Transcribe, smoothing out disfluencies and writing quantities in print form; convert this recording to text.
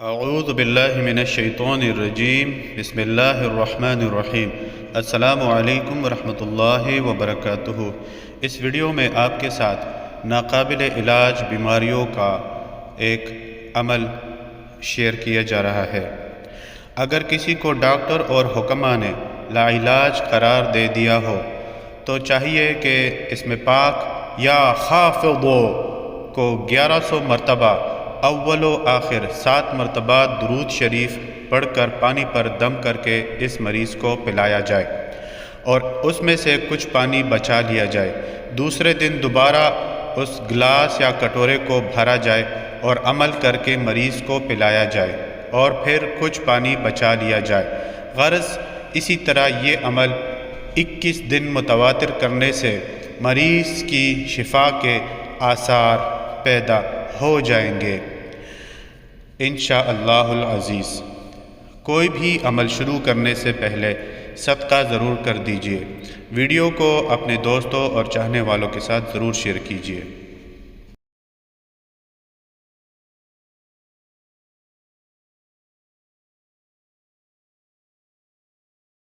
اعوذ باللہ من الشیطان الرجیم بسم اللہ الرحمن الرحیم۔ السلام علیکم ورحمۃ اللہ وبرکاتہ۔ اس ویڈیو میں آپ کے ساتھ ناقابل علاج بیماریوں کا ایک عمل شیئر کیا جا رہا ہے۔ اگر کسی کو ڈاکٹر اور حکماء نے لا علاج قرار دے دیا ہو تو چاہیے کہ اس میں پاک یا خافض کو 1100 مرتبہ اول و آخر 7 مرتبہ درود شریف پڑھ کر پانی پر دم کر کے اس مریض کو پلایا جائے اور اس میں سے کچھ پانی بچا لیا جائے۔ دوسرے دن دوبارہ اس گلاس یا کٹورے کو بھرا جائے اور عمل کر کے مریض کو پلایا جائے اور پھر کچھ پانی بچا لیا جائے۔ غرض اسی طرح یہ عمل 21 دن متواتر کرنے سے مریض کی شفا کے آثار پیدا ہو جائیں گے انشاءاللہ العزیز۔ کوئی بھی عمل شروع کرنے سے پہلے صدقہ ضرور کر دیجیے۔ ویڈیو کو اپنے دوستوں اور چاہنے والوں کے ساتھ ضرور شیئر کیجیے۔